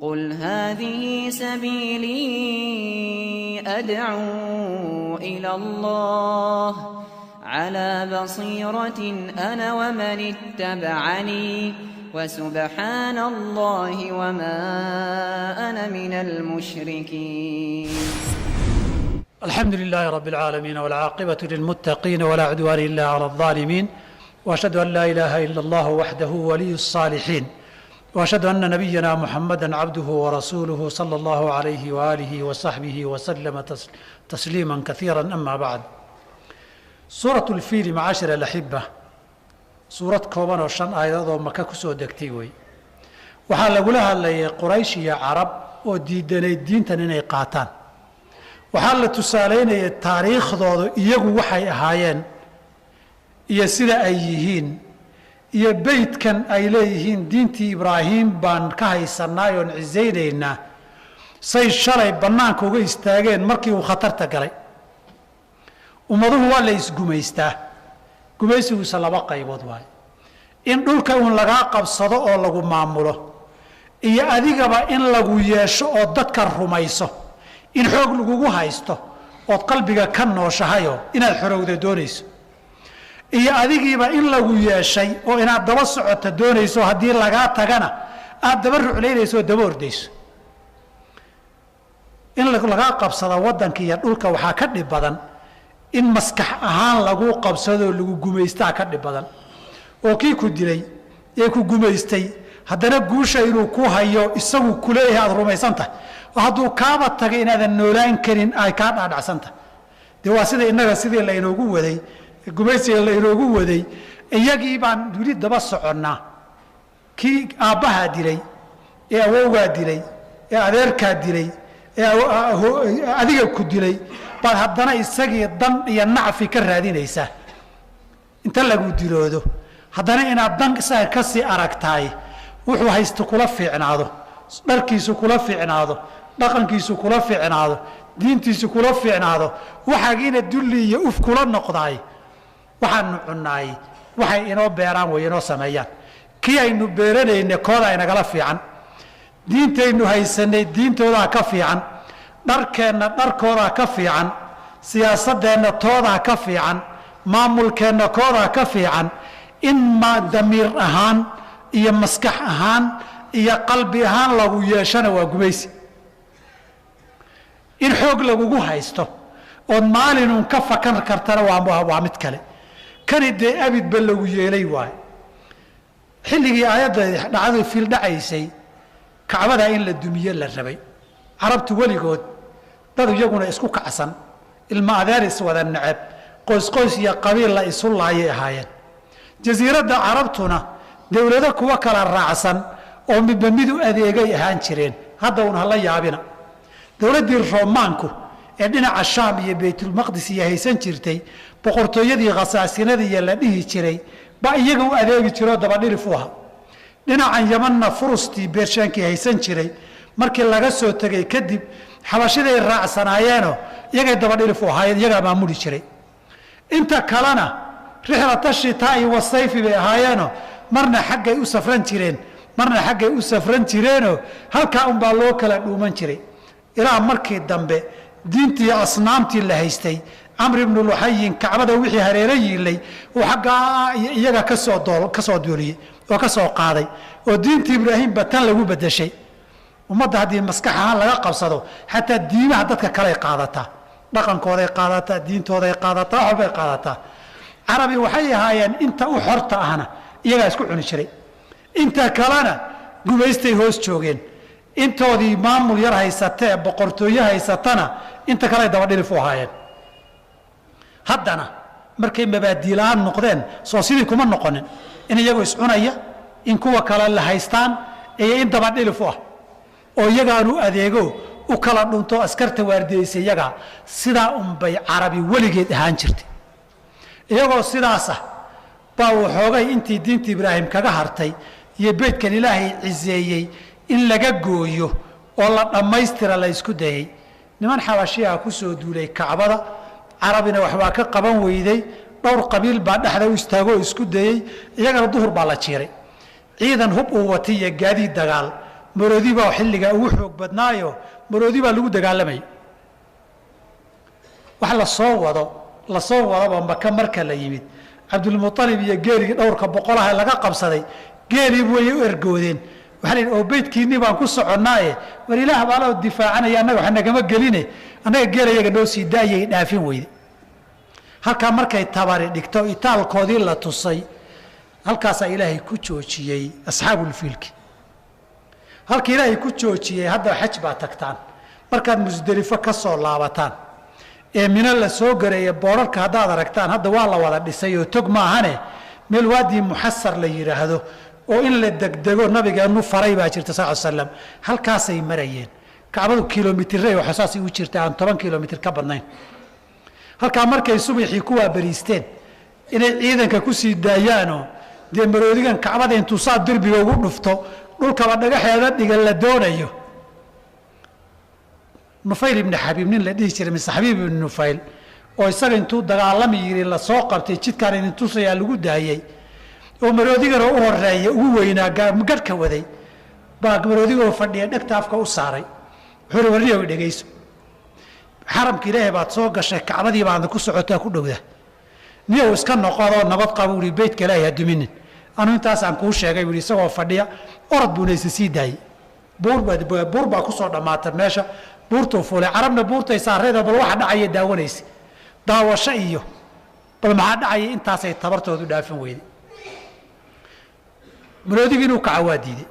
قل هذه سبيلي أدعو إلى الله على بصيرة أنا ومن اتبعني وسبحان الله وما أنا من المشركين. الحمد لله رب العالمين والعاقبة للمتقين ولا عدوان إلا على الظالمين، وأشهد أن لا إله إلا الله وحده ولي الصالحين، وأشهد أن نبينا محمدا عبده ورسوله صلى الله عليه وآله وصحبه وسلم تسليما كثيرا. أما بعد، سورة الفيل معاشر الأحبة suurad kooban oo 5 aayadood maka ku soo degtay way. waxaa lagu hadlayay Quraysh iyo Carab oo diidanay diintan inay qaataan. waxaa la tusaaleynayay taariikhdooda iyagu waxay ahaayeen iyo sida ay yihiin iyo beedkan ay leeyihiin diintii Ibraahim baan ka haysanay oo ciisaynayna say shalay banaanka uga istaageen markii uu khatarta galay. ummaduhu waa la isgumaystaa. gumaysigu laba qaybood waay: in dhulka uu laga qabsado oo lagu maamulo, iyo adigaba in lagu yeesho oo dadka rumayso, in xoog lagu haysto oo qalbiga ka nooshahayo inaad xorowdo doonayso, iyo adigiiba in lagu yeeshay oo inaad daba socoto doonayso, haddii laga tagana aad daba rucleynayso oo daba ordayso. in laga qabsado wadanka iyo dhulka waxaa ka dhib badan in maskax ahaan lagu qabsado lagu gumaystaa ka dhib badan. oo kii ku dilay ee ku gumaystay haddana guusha inuu ku hayo isagu kuleeyahay aad rumaysanta, oo hadduu kaaba tagay inaadan noolaan karin ay ka dhaadhacsanta. de waa sida inaga sidii la inoogu waday gumaysiga la inoogu waday, iyagii baan duli daba soconnaa. kii aabbaha dilay ee awowgaa dilay ee adeerkaa dilay ee adiga ku dilay baad haddana isagii dan iyo nacfi ka raadinaysaa. inta lagu diloodo haddana inaad dan isaga ka sii aragtaay, wuxuu haysto kula fiicnaado, dharkiisu kula fiicnaado, dhaqankiisu kula fiicnaado, diintiisu kula fiicnaado, waxaagiina dulli iyo uf kula noqdaay. waxaanu cunnaay waxay inoo beeraan way inoo sameeyaan. kii aynu beeranayna kooda inagala fiican, diintaynu haysanay diintoodaa ka fiican, dharkeenna dharkoodaa ka fiican, siyaasadeenna toodaa ka fiican, maamulkeenna koodaa ka fiican. in ma damiir ahaan iyo maskax ahaan iyo qalbi ahaan lagu yeeshana waa gumaysi. in xoog lagugu haysto ood maalinun ka fakan kartana waa mid kale. kani dee abidba lagu yeelay waay. xilligii aayadda dhacdo fiil dhacaysay kacbada in la dumiye la rabay, carabtu weligood dad iyaguna isku kacsan, ilma adeeris wada nacab, qoys iyo qabiil la isu laayay ahaayeen. jasiiradda carabtuna dawlado kuwa kala raacsan oo midba mid u adeegay ahaan jireen. hadda uun hala yaabina, dawladdii Roomaanku ee dhinaca Shaam iyo Baytulmaqdis iyo haysan jirtay, boqortooyadii khasaasinadii la dhihi jiray ba iyaga u adeegi jiro daba dhilif u ahaa. dhinacan Yamanna Furustii Beershaankii haysan jiray, markii laga soo tagay kadib xabashiday raacsanaayeenoo iyagay daba dhilif u ahaayeen, iyagaa maamuli jiray. inta kalena rixlata shitaa'i wasayfi bay ahaayeenoo marna xaggay u safran jireen marna xaggay u safran jireenoo halkaa unbaa loo kala dhuuman jiray. ilaa markii dambe diintii asnaamtii la haystay, camr ibnu luxayin kacbada wixii hareero yiilay uu xaggaa iyaga ka soo dooliyey oo ka soo qaaday, oo diintii Ibraahim batan lagu bedeshay. ummadda haddii maskax ahaan laga qabsado xataa diimaha dadka kaley qaadataa, dhaqankooday qaadataa, diintooday qaadataa, waxbay qaadataa. carabi waxay ahaayeen inta u xorta ahna iyagaa isku cuni jiray, inta kalena gumaystay hoos joogeen. intoodii maamul yar haysatee boqortooyo haysatana inta kale daba dhilif u ahaayeen. haddana markay mabaadiilaan noqdeen soo sidii kuma noqonin in iyagu iscunaya, in kuwa kale la haystaan, iyo in daba dhilif u ah oo iyagaanu adeego u kala dhunto askarta waardiyeysay. iyagaa sidaa unbay carabi weligeed ahaan jirtay. iyagoo sidaas ah baa waxoogay intii diinta Ibraahim kaga hartay iyo beedkan Ilaahay ciseeyey in laga gooyo oo la dhammaystira la isku dayay. niman xabashiya ku soo duulay kacbada, carabina waxbaa ka qaban weyday, dhowr qabiil baa dhexda u istaago isku dayay, iyagana duhur baa la jiiray. ciidan hub uu watay iyo gaadiid dagaal maroodi baa xilligaa ugu xoog badnaayo maroodi baa lagu dagaalamayay wax la soo wadaba maka marka la yimid cabdulmualib iyo geeligii dhowrka boqolaha laga qabsaday geelii way u ergoodeen waxaa la yidhi oo beydkiinii baan ku soconnaaye war ilaah baa loo difaacanaya annaga wax nagama geline annaga geelayaga noo sii daayay dhaafin weyde halkaa markay tabari dhigto itaalkoodii la tusay halkaasaa ilaahay ku joojiyey asxaabulfiilki halka ilaahay ku joojiyey hadda xaj baa tagtaan markaad musdelifo ka soo laabataan ee mina la soo gareeya boorarka haddaad aragtaan hadda waa la wada dhisay oo tog maahane meel waadii muxasar la yidhaahdo oo in la degdego nabigeennu faray baa jirta sal slam halkaasay marayeen kacbadu kilomitire oo xasaasay u jirta aan 10 kilomitir ka badnayn halkaa markay subaxii ku waabariisteen inay ciidanka ku sii daayaanoo dee maroodigan kacbada intuu saa derbiga ugu dhufto dhulkaba dhagaxeeda dhigan la doonayo nufayl ibni xabiib nin la dhihi jiray mise xabiib ibni nufayl oo isaga intuu dagaalami yiri la soo qabtay jidkaan idin tusayaa lagu daayey oo maroodigana u horeeya ugu weynaa gadhka waday baa maroodigoo fadhiya dhegta afka u saaray wuxuu warniyow dhegayso xaramka ilaahay baad soo gashay kacbadii baad ku socotaa ku dhowda niyow iska noqodoo nabad qabo uri beydka ilaahay ha duminin anu intaasaan kuu sheegay wuri isagoo fadhiya orod buuna isa sii daayey buur baa ku soo dhammaata meesha buurtuu fuulay carabna buurtay saarayda bal waxa dhacaya daawanaysa daawasho iyo bal maxaa dhacaya intaasay tabartoodu dhaafin weyday maroodigi inuu kaca waa diiday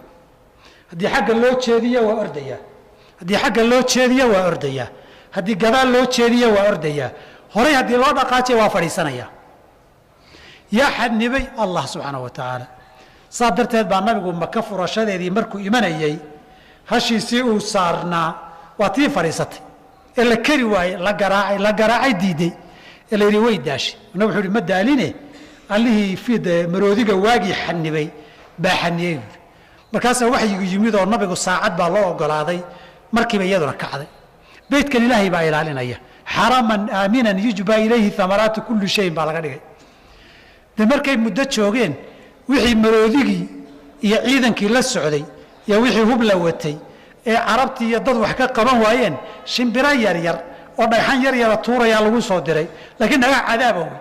haddii xagga loo jeediya waa ordayaa haddii xagga loo jeediya waa ordayaa haddii gadaal loo jeediya waa ordayaa horay haddii loo dhaqaajiya waa fadhiisanayaa yaa xadnibay allah subxaanahu wa tacaala saa darteed baa nabigu maka furashadeedii markuu imanayey hashiisii uu saarnaa waa tii fadhiisatay ee la keri waayey la garaacay diiday ee la yidhi way daashay nabig wuxuu yidhi ma daaline allihii fida maroodiga waagii xanibay baa xaniyey buuri markaasaa waxyigu yimid oo nabigu saacad baa loo ogolaaday markiiba iyaduna kacday beydkan ilaahay baa ilaalinaya xaraman aaminan yujba ilayhi amaraatu kulli shayin baa laga dhigay de markay muddo joogeen wixii maroodigii iyo ciidankii la socday iyo wixii hub la watay ee carabtii iyo dad wax ka qaban waayeen shimbiro yaryar oo dhagxan yaryara tuurayaa lagu soo diray laakiin dhagax cadaaba wey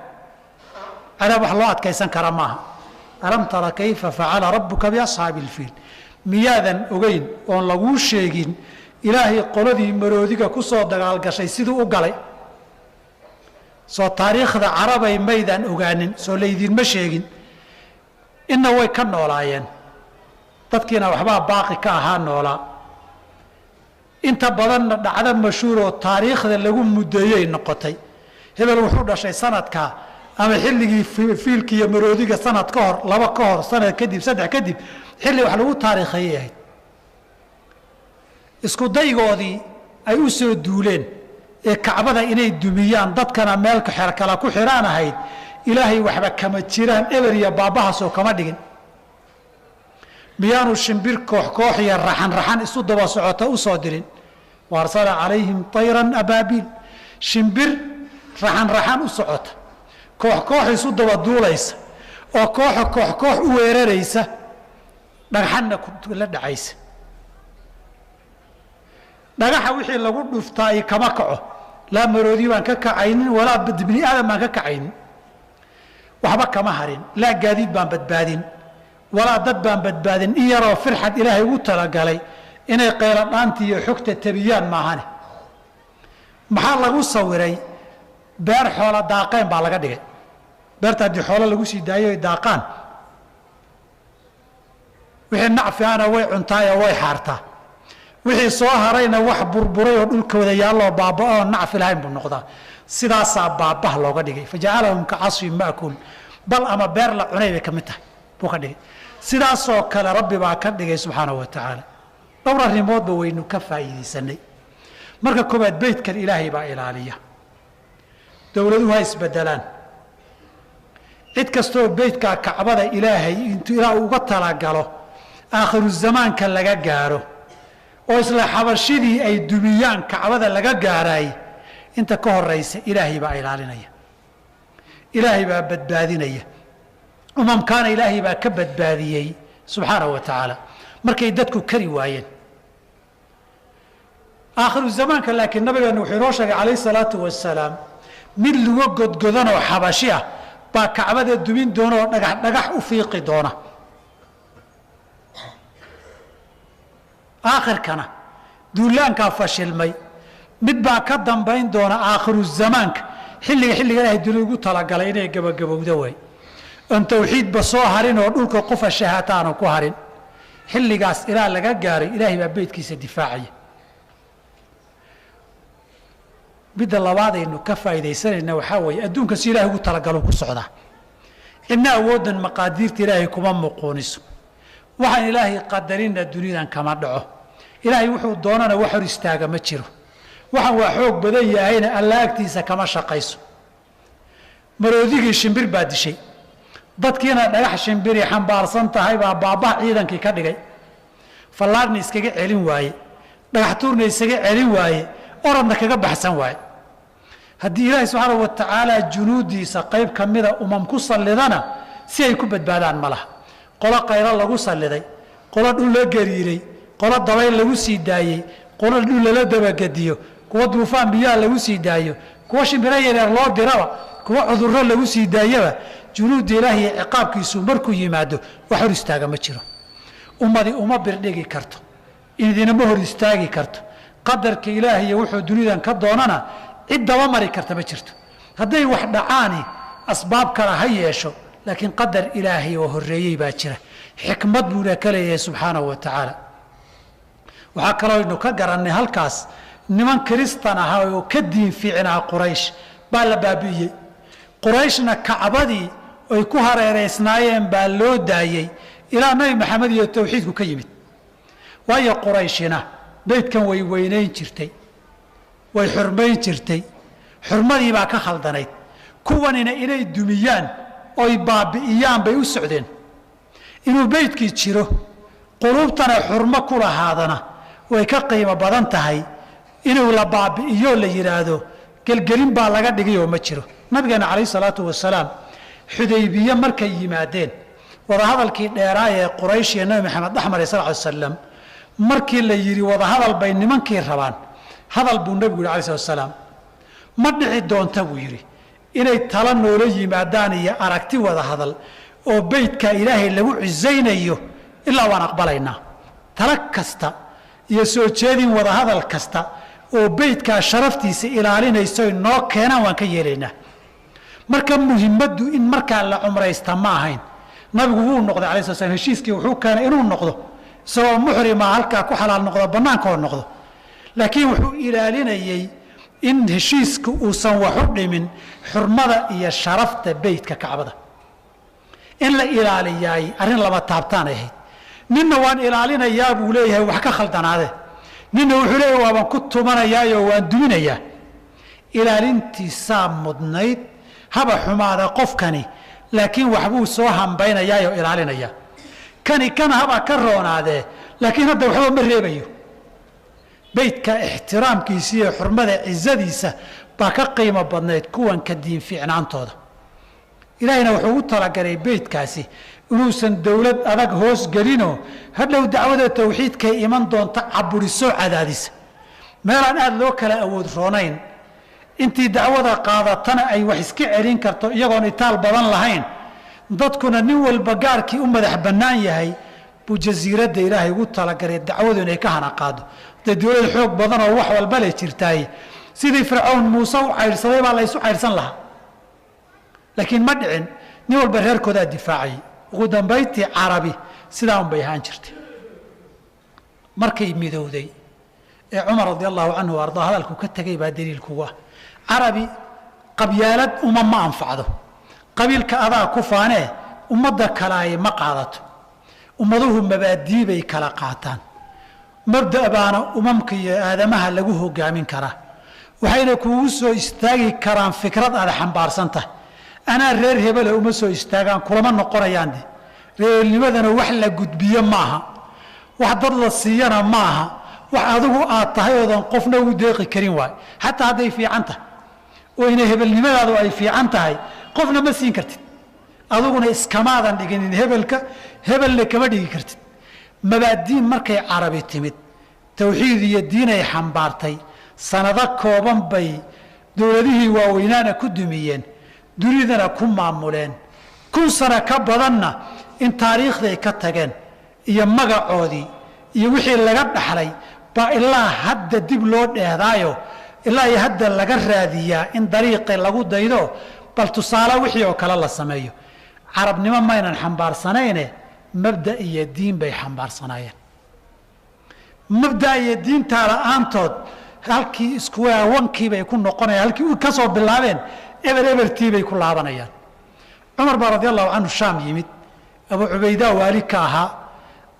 cadaab wax loo adkaysan kara maaha alam tara kayfa facala rabbuka biasxaabi ilfiil miyaadan ogeyn oon laguu sheegin ilaahay qoladii maroodiga ku soo dagaalgashay siduu u galay soo taariikhda carabay maydaan ogaanin soo laydinma sheegin inna way ka noolaayeen dadkiina waxbaa baaqi ka ahaa noolaa inta badanna dhacdo mashhuur oo taariikhda lagu muddeeyey noqotay hebel wuxuu dhashay sanadkaa ama xilligii fiilka iyo maroodiga sanad ka hor 2 ka hor sanad kadib 3 kadib xilli wax lagu taariikheeyay ahayd isku daygoodii ay u soo duuleen ee kacbada inay dumiyaan dadkana meel kala ku xiraan ahayd ilaahay waxba kama jiraan eber iyo baabahaasoo kama dhigin miyaanu shimbir koox iyo raxan isu daba socota u soo dirin waarsala calayhim tayran abaabiil shimbir raxan u socota koox isu daba duulaysa oo koox u weeraraysa dhagxanna la dhacaysa dhagaxa wixii lagu dhuftaa kama kaco laa maroodi baan ka kacaynin walaa bini aadam baan ka kacaynin waxba kama harin laa gaadiid baan badbaadin walaa dad baan badbaadin in yaroo firxad ilaahay ugu talagalay inay qaylo dhaantii iyo xogta tabiyaan maahane maxaa lagu sawiray beer xoola daaqeen baa laga dhigay beerta haddii xoolo lagu sii daayo ay daaqaan wixii nacfi ana way cuntaayo way xaartaa wixii soo harayna wax burburay oo dhulka wada yaalloo baaba'o oo nacfi lahayn buu noqdaa sidaasaa baabah looga dhigay fajacalahum ka casfin ma'kuul bal ama beer la cunay bay ka mid tahay buu ka dhigay sidaasoo kale rabbi baa ka dhigay subxaanahu wa tacaala dhowr arrimoodba waynu ka faa'iidaysanay marka koobaad beydkan ilaahay baa ilaaliya dowladuhu ha isbedelaan cid kastoo beydkaa kacbada ilaahay intuu ilaah uga talagalo aakhiru zamaanka laga gaaro oo isla xabashidii ay dumiyaan kacbada laga gaaraay inta ka horaysa ilaahay baa ilaalinaya ilaahay baa badbaadinaya umamkaana ilaahay baa ka badbaadiyey subxaanahu wa tacaala markay dadku kari waayeen aakhiru zamaanka laakiin nabigeenu wuxuu inoo sheegay calayhi salaatu wasalaam mid lagu godgodanoo xabashi ah baa kacbada dumin doona oo dhagax dhagax u fiiqi doona aakhirkana duulaankaa fashilmay mid baa ka dambayn doona aakhiru zamaanka xilliga ilaahay dunia ugu talagalay inay gabagabowdo way oon tawxiidba soo harin oo dhulka qofa shahaataanu ku harin xilligaas ilaa laga gaaray ilaahay baa beydkiisa difaacaya midda labaadaynu ka faa'iidaysanayna waxaa weeye adduunka si ilaahay ugu talagalo ku socdaa cidna awooddan maqaadiirta ilaahay kuma muquuniso waxaan ilaahay qadarinna duniyadan kama dhaco ilaahay wuxuu doonana wax hor istaaga ma jiro waxaan waa xoog badan yahayna alla agtiisa kama shaqayso maroodigii shimbir baa dishay dadkiina dhagax shimbiri xambaarsan tahay baa baabah ciidankii ka dhigay fallaarna iskaga celin waaye dhagax tuurna iskaga celin waaye orodna kaga baxsan waaye haddii ilaahay subxaana wa tacaala junuudiisa qayb ka mida ku sallidana si ay ku badbaadaan ma laha qolo qaylo lagu salliday qolo dhul la gariiray qolo dabayl lagu sii daayey qolo dhul lala dabagediyo kuwa duufaan biyaha lagu sii daayo kuwa shimbiro yaryar loo diraba kuwa cudurro lagu sii daayaba junuudda ilaahiy ciqaabkiisu markuu yimaado wax hor istaaga ma jiro ummadii uma birdhigi karto idinama hor istaagi karto qadarka ilaahiy wuxuu dunidan ka doonana cid daba mari karta ma jirto hadday wax dhacaani asbaab kale ha yeesho laakiin qadar ilaahay oo horreeyey baa jira xikmad buuna ka leeyahay subxaanahu wa tacaala waxaa kaloo aynu ka garannay halkaas niman kiristan ahaa oo ka diin fiicnaa quraysh baa la baabi'iyey qurayshna kacbadii ay ku hareeraysnaayeen baa loo daayey ilaa nabi maxamed iyo tawxiidku ka yimid waayo qurayshina beydkan way weynayn jirtay way xurmayn jirtay xurmadii baa ka khaldanayd kuwanina inay dumiyaan oy baabi'iyaan bay u socdeen inuu beydkii jiro quluubtana xurmo ku lahaadana way ka qiimo badan tahay inuu la baabi'iyo la yidhaahdo gelgelin baa laga dhigayoo ma jiro nabigeena calayhi salaatu wasalaam xudaybiye markay yimaadeen wadahadalkii dheeraa ee quraysh iyo nabi maxamed dhex maray sal ly slam markii la yidhi wadahadal bay nimankii rabaan hadal buu nebigu yidhi alai slat salaam ma dhici doonta buu yidhi inay tala noola yimaadaan iyo aragti wada hadal oo beydka ilaahay lagu cisaynayo ilaa waan aqbalaynaa tala kasta iyo soo jeedin wada hadal kasta oo beydkaa sharaftiisa ilaalinayso noo keenaan waan ka yeelaynaa marka muhimaddu in markaa la cumraysta ma ahayn nabigu wuu noqday alai slat slam heshiiskii wuxuu keenay inuu noqdo isagoo muxrima halkaa ku xalaal noqdo bannaanka oo noqdo laakiin wuxuu ilaalinayey in heshiiska uusan wax u dhimin xurmada iyo sharafta beydka kacbada in la ilaaliyaay arrin laba taabtaan ay ahayd ninna waan ilaalinayaa buu leeyahay wax ka khaldanaade ninna wuxuu leeyahay waabaan ku tumanayaayo waan duminayaa ilaalintiisaa mudnayd haba xumaada qofkani laakiin waxbuu soo hambaynayaayoo ilaalinaya kani kana haba ka roonaadee laakiin hadda waxba ma reebayo beydka ixtiraamkiisa iyo xurmada cizadiisa baa ka qiimo badnayd kuwan ka diin fiicnaantooda ilaahayna wuxuu u talagalay beydkaasi inuusan dowlad adag hoos gelinoo hadhow dacwada tawxiidkay iman doonta caburisoo cadaadisa meelaan aada loo kala awood roonayn intii dacwada qaadatana ay wax iska celin karto iyagoon itaal badan lahayn dadkuna nin walba gaarkii u madax bannaan yahay buu jasiiradda ilaahay ugu talagalay dacwadu inay ka hana qaado dee dowlad xoog badan oo wax walba le jirtaay sidii fircown muuse u caydhsaday baa la ysu caydhsan lahaa laakiin ma dhicin nin walba reerkoodaa difaacayay ugu dambayntii carabi sidaa un bay ahaan jirtay markay midowday ee cumar radi allahu canhu ardaa hadalku ka tegay baa daliilkugu ah carabi qabyaalad uma ma anfacdo qabiilka adaa ku faanee ummadda kale ay ma qaadato ummaduhu mabaadii bay kala qaataan mabda' baana umamka iyo aadamaha lagu hogaamin karaa waxayna kuugu soo istaagi karaan fikrad aada xambaarsan tahay anaa reer hebele uma soo istaagaan kulama noqonayaan de reernimadana wax la gudbiyo maaha wax dad la siiyana maaha wax adigu aad tahay oodan qofna ugu deeqi karin waay xataa hadday fiican tahay oo inay hebelnimadaadu ay fiican tahay qofna ma siin kartid adiguna iskamaadan dhiginin hebelka hebelna kama dhigi kartid mabaadiin markay carabi timid tawxiid iyo diin ay xambaartay sanado kooban bay dowladihii waaweynaana ku dumiyeen dunidana ku maamuleen 1000 sano ka badanna in taariikhday ka tageen iyo magacoodii iyo wixii laga dhaxlay baa ilaa hadda dib loo dheehdaayo ilaa iyo hadda laga raadiyaa in dariiqi lagu daydo bal tusaale wixii oo kale la sameeyo carabnimo maynan xambaarsanayne mabda iyo diin bay xambaarsanaayeen mabda iyo diinta la'aantood halkii isku waawankii bay ku noqonayaan halkii ka soo bilaabeen ebertii bay ku laabanayaan Umar radiyallahu anhu Shaam yimid Abu Ubayda wali ka ahaa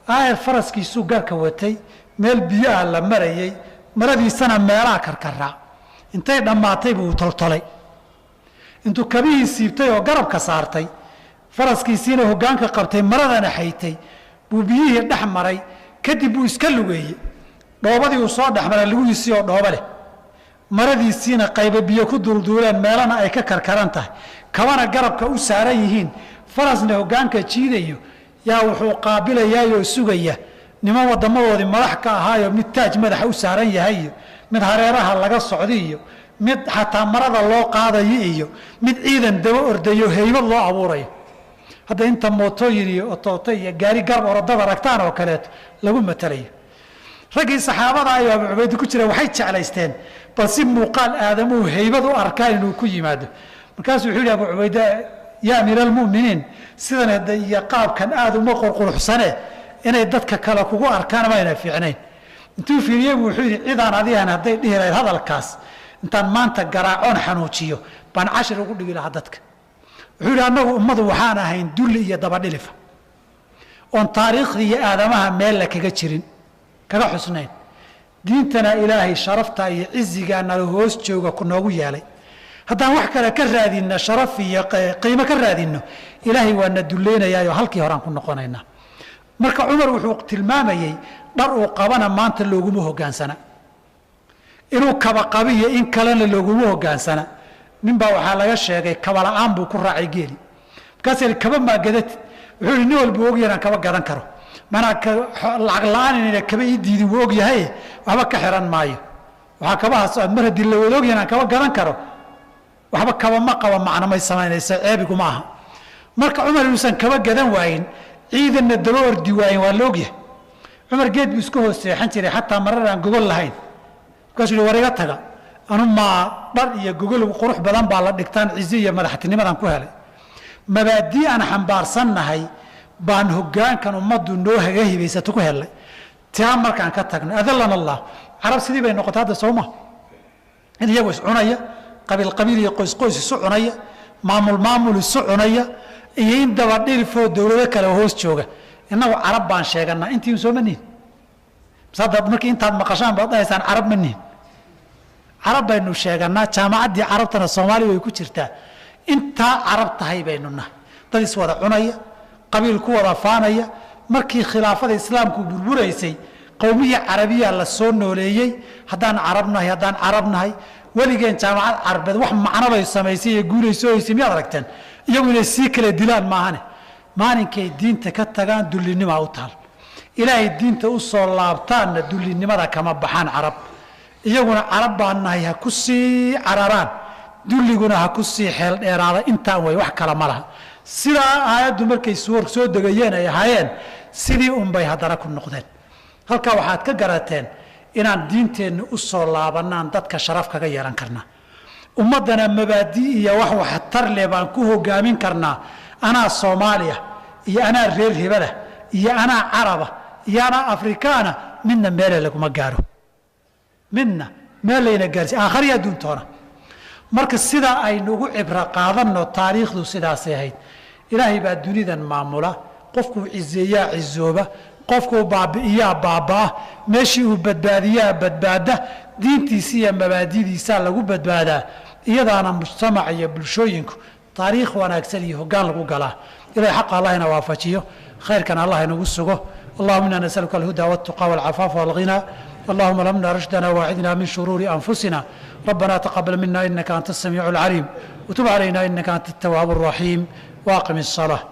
ayr faraskiisu garka watay meel biyaha la marayay maradiisana meelaha karkarra intay dhamaatay buu toltolay intuu kabihi siibtay oo garabka saartay faraskiisina hoggaanka qabtay maradana xaytay buu biyihii dhex maray kadib uu iska lugeeyay dhoobadii uu soo dhaxmaray lugiisii oo dhooba leh maradiisina qayb biyo ku dulduuleen meelana ay ka karkaran tahay kabana garabka u saaran yihiin farasna hoggaanka jiidayo yaa wuxuu qaabilayaa oo sugaya niman wadamadoodii madax ka ahaayo mid taaj madaxa u saaran yahay mid hareeraha laga socdiyo mid xataa marada loo qaadayo iyo mid ciidan daba ordayo heybad loo abuurayo hadda inta mootooyin iyo otooto iyo gaari garab orodada ragtaan oo kaleeto lagu matalayo raggii saxaabada ayaa Abu Ubayda ku jira waxay jeclaysteen bal si muuqaal aadamuhu heybad u arkaan inuu ku yimaado markaas wuxuu yiri Abu Ubayda yaa amiral mu'miniin sidan hadda iyo qaabkan aad uma qurquruxsane inay dadka kale kugu arkaan ma ina fiicnayn intuu fiiriyay wuxuu yiri cidaan adiyan haday dhihiray hadalkaas intaan maanta garaacoon xanuujiyo baan 10 ugu dhigi lahaa dadka wuxuu yiri anagu ummadu waxaan ahayn dulli iyo daba dhilifa on taariikhdi iyo aadamaha meel la kaga jirin kaga xusnayn diintana ilaahay sharafta iyo cizigaana hoos jooga ku noogu yeelay haddaan wax kale ka raadinna sharaf iyo qiimo ka raadinno ilaahay waa na dulleenayaa halkii horaan ku noqonaynaa marka Umar wuxuu tilmaamayay dhar uu qabana maanta looguma hogaansana inuu kaba qabiyo in kalena looguma hogaansana ninba waxaa laga sheegay kaba la'aan buu ku raacay geeli markaas kaba ma gadad wuxuu nin walba ogyahay kaba gadan karo mana lacag la'aan inay kaba ii diidin wuu ogyahay waxba ka xiran maayo waxa kabahaas mar hadii la wada ogyahay kaba gadan karo waxba kaba ma qaba macna may samaynaysa ceebigu ma aha marka Umar uusan kaba gadan waayin ciidanna daba ordi waayin waa la ogyahay Umar geed buu isku hooseexan jiray xataa marar aan gogol lahayn kaasuu wariga taga anu ma dhar iyo gogol qurux badan baa la dhigtaan cizi iyo madaxtinimadan ku helay mabaadii aan xambaarsannahay baan hoggaankan ummadu noo hagaahibeysato ku helay taa markaan ka tagno adallana Allah arab sidii bay noqotay hada Soomaa in iyagu is cunaya qabiil iyo qoys isu cunaya maamul isu cunaya iyo in daba dhilfo dawlado kale hoos jooga inagu arab baan sheeganaa intii Soomaaliyeed sadad markii intaad maqashaan baad dhahaysaan arab maniin arab baynu sheeganaa jaamacadii arabtana Soomaaliya way ku jirtaa inta arab tahay baynu nahay dad is wada cunaya qabiil ku wada faanaya markii khilaafada islaamku burburaysay qowmiya carabiya la soo nooleeyay haddaan arabnahay waligeen jaamacad carbeed wax macno bay samaysay ee guulayso ay simiyad aragteen iyagu inay sii kala dilaan maahane maalinkay diinta ka tagaan dullinimo u taal ilaahay diinta u soo laabtaan dullinimada kama baxaan arab iyaguna arab baan nahay ha ku sii cararaan dulliguna ha ku sii xeel dheeraada intaan way wax kala ma laha sida aayadu markay soo degayeen ay ahaayeen sidii bay hadana ku noqdeen halka waxaad ka garateen inaan diinteena u soo laabanaan dadka sharaf kaga yeelan karna ummadana mabaadi iyo wax tar leh baan ku hogaamin karnaa ana Soomaaliya iyo ana reer hebada iyo ana Araba iyo ana Afrikaana midna meel laguma gaaro midna meel ayna gaarsi aakhiriya duntoona marka sida ay nagu cibra qaadano taariikhdu sidaas ahayd ilaahay baa dunidan maamula qofku cizeeyaa cizooba qofku baabi'iyaa baabaa meeshii uu badbaadiyaa badbaada diintiisa iyo mabaadidiisa lagu badbaadaa iyadaana mujtamac iyo bulshooyinku taariikh wanaagsan iyo hoggaan lagu galaa ilaahay xaq Allahna waafajiyo khayrkan Allah inagu sugo اللهم إنا نسألك الهدى والتقى والعفاف والغنى اللهم لمنا رشدنا واعذنا من شرور أنفسنا ربنا تقبل منا إنك أنت السميع العليم وتب علينا إنك أنت التواب الرحيم واقم الصلاة